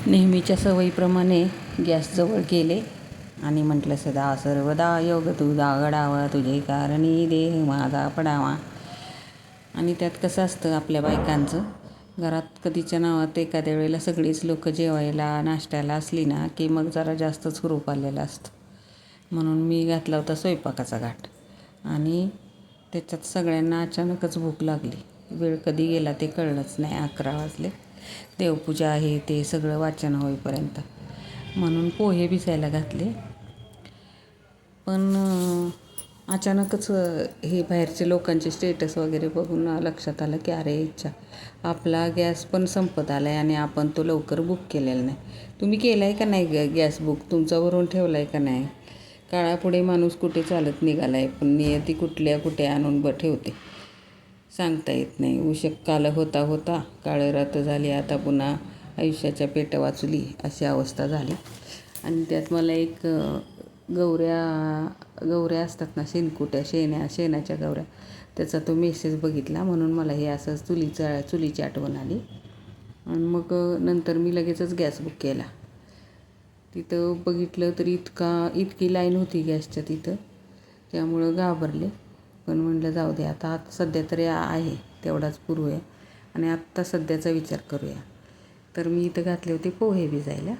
नेहमीच्या सवयीप्रमाणे गॅसजवळ गेले आणि म्हटलं, सदा सर्वदा योग तुझा घडावा, तुझे कारणी देह माझा पडावा. आणि त्यात कसं असतं आपल्या बायकांचं, घरात कधीच्या नावात एखाद्या वेळेला सगळीच लोक जेवायला नाश्त्याला असली ना की मग जरा जास्तच हुरूप आलेलं असतं. म्हणून मी घातला होता स्वयंपाकाचा घाट आणि त्याच्यात सगळ्यांना अचानकच भूक लागली. वेळ कधी गेला ते कळलंच नाही. 11 वाजले. देवपूजा आहे ते सगळं वाचन होईपर्यंत. म्हणून पोहे भिजायला घातले. पण अचानकच हे बाहेरचे लोकांचे स्टेटस वगैरे बघून लक्षात आलं की अरे इच्छा, आपला गॅस पण संपत आला आहे आणि आपण तो लवकर बुक केलेला नाही. तुम्ही केला आहे का नाही गॅस बुक? तुमचा ठेवला आहे का नाही? काळापुढे माणूस कुठे चालत निघाला आहे, पण नियती कुठल्या कुठे आणून ठेवते सांगता येत नाही. उशक काल होता होता, काळ रात झाली, आता पुन्हा आयुष्याच्या पेट वाचली अशी अवस्था झाली. आणि त्यात मला एक गवऱ्या असतात ना, शेणकुट्या, शेणाच्या गवऱ्या, त्याचा तो मेसेज बघितला. म्हणून मला हे असंच चुलीची आठवण आली. आणि मग नंतर मी लगेचच गॅस बुक केला. तिथं बघितलं तर इतकी लाईन होती गॅसच्या तिथं, त्यामुळं घाबरले. पण म्हटलं जाऊ दे, आता सध्या तरी आहे तेवढाच पुरूया आणि आत्ता सध्याचा विचार करूया. तर मी इथं घातले होते पोहे भिजायला.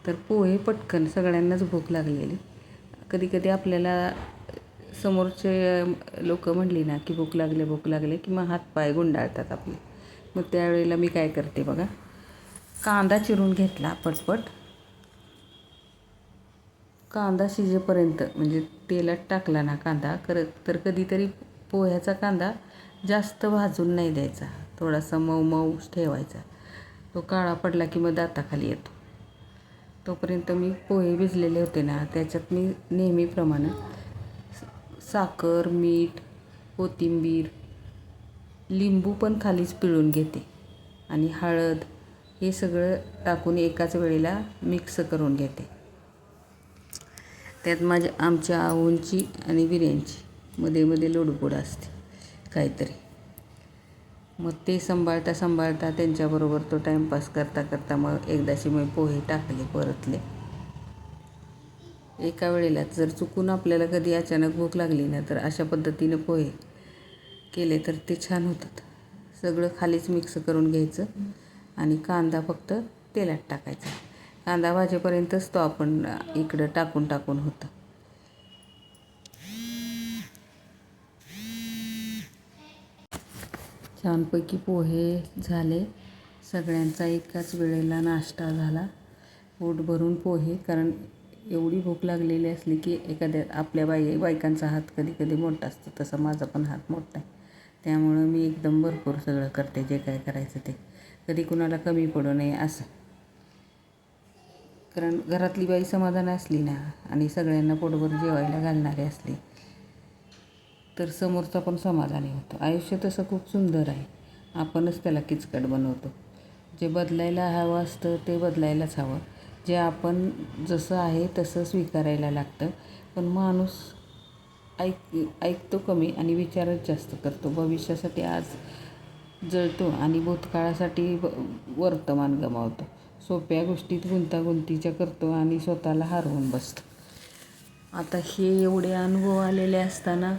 तर पोहे पटकन, सगळ्यांनाच भूक लागलेली. कधी कधी आपल्याला समोरचे लोक म्हणली ना की भूक लागले की मग हातपाय गुंडाळतात आपले. मग त्यावेळेला मी काय करते बघा, कांदा चिरून घेतला पटपट. कांदा शिजेपर्यंत म्हणजे तेलात टाकला ना कांदा तर कधीतरी पोह्याचा कांदा जास्त भाजून नाही द्यायचा, थोडासा मऊ मऊ ठेवायचा. तो काळा पडला की मग दाताखाली येतो. तोपर्यंत मी पोहे भिजलेले होते ना, त्याच्यात मी नेहमीप्रमाणे साखर, मीठ, कोथिंबीर, लिंबू पण खालीच पिळून घेते आणि हळद हे सगळं टाकून एकाच वेळेला मिक्स करून घेते. त्यात आमच्या आऊंची आणि बिर्यांची मध्ये मध्ये लोडपोड असते काहीतरी. मग ते सांभाळता त्यांच्याबरोबर तो टाईमपास करता मग एकदाशी मी पोहे टाकले, परतले. एका वेळेलाच जर चुकून आपल्याला कधी अचानक भूक लागली ना, तर अशा पद्धतीनं पोहे केले तर ते छान होतात. सगळं खालीच मिक्स करून घ्यायचं आणि कांदा फक्त तेलात टाकायचा. कांदा भाजेपर्यंतच तो आपण इकडं टाकून होतं. छानपैकी पोहे झाले. सगळ्यांचा एकाच वेळेला नाश्ता झाला. पोट भरून पोहे, कारण एवढी भूक लागलेली असली की एखाद्या आपल्या बायकांचा हात कधी कधी मोठा असतो, तसा माझा पण हात मोठा आहे. त्यामुळं मी एकदम भरपूर सगळं करते जे काय करायचं ते, कधी कुणाला कमी पडू नये असं. कारण घरातली बाई समाधान असली ना आणि सगळ्यांना पोटभर जेवायला घालणारी असली तर समोरचा पण समाधानी होतो. आयुष्य तसं खूप सुंदर आहे, आपणच त्याला किचकट बनवतो. जे बदलायला हवं असतं ते बदलायलाच हवं. जे आपण जसं आहे तसं स्वीकारायला लागतं. पण माणूस ऐकतो कमी आणि विचारच जास्त करतो. भविष्यासाठी आज जळतो आणि भूतकाळासाठी वर्तमान गमावतो. सोप्या गोष्टीत गुंतागुंतीच्या करतो आणि स्वतःला हरवून बसतो. आता हे एवढे अनुभव आलेले असताना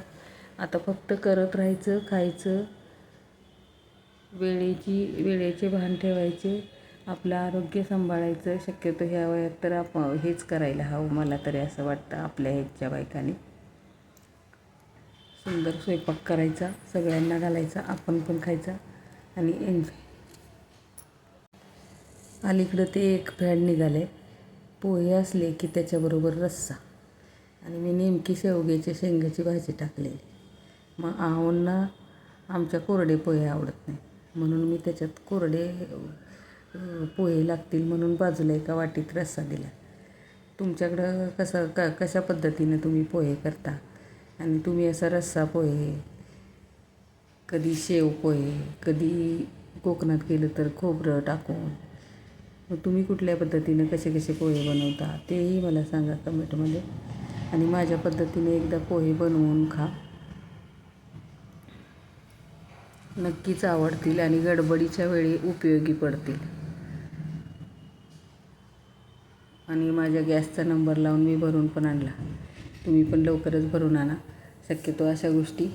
आता फक्त करत राहायचं, खायचं, वेळेचे भान ठेवायचे, आपलं आरोग्य सांभाळायचं. शक्यतो ह्या वयात तर आपण हेच करायला हवं, मला तरी असं वाटतं. आपल्या ह्याच्या बायकांनी सुंदर स्वयंपाक करायचा, सगळ्यांना घालायचा, आपण पण खायचा आणि एन्जॉय. अलीकडं ते एक फॅड निघाले, पोहे असले की त्याच्याबरोबर रस्सा. आणि मी नेमकी शेंगाची भाजी टाकलेली. मग आहोंना आमच्या कोरडे पोहे आवडत नाही, म्हणून मी त्याच्यात कोरडे पोहे लागतील म्हणून बाजूला एका वाटीत रस्सा दिला. तुमच्याकडं कशा पद्धतीनं तुम्ही पोहे करता आणि तुम्ही असा रस्सा पोहे, कधी शेव पोहे, कधी कोकणात गेलं तर खोबरं टाकून, मग तुम्ही कुठल्या पद्धतीनं कसे पोहे बनवता तेही मला सांगा कमेंटमध्ये. आणि माझ्या पद्धतीने एकदा पोहे बनवून खा, नक्कीच आवडतील आणि गडबडीच्या वेळी उपयोगी पडतील. आणि माझ्या गॅसचा नंबर लावून मी भरून पण आणला. तुम्ही पण लवकरच भरून आणा. शक्यतो अशा गोष्टी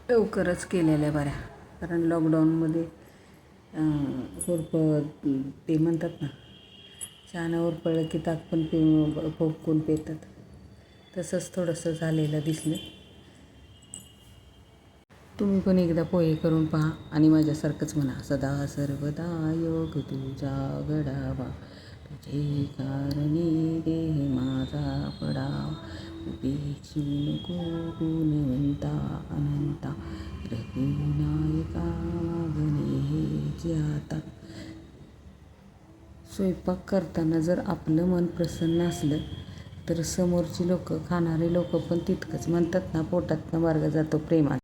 लवकरच केलेल्या बऱ्या. कारण लॉकडाऊनमध्ये ते म्हणतात ना, चहानं उरपळलं की ताक पण फोकून पेतात. तसंच थोडंसं झालेलं दिसलं. तुम्ही पण एकदा पोहे करून पहा आणि माझ्यासारखंच म्हणा, सदा सर्वदा योग तुझा घडावा, तुझे कारणी देह माझा पडावा, उपेक्षू नको गुणवंता अनंता, रघुनायका मागणे हेच आता. स्वयंपाक करताना जर आपलं मन प्रसन्न असलं तर समोरची लोकं, खाणारे लोकं पण तितकंच. म्हणतात ना, पोटातनं मार्ग जातो प्रेमात.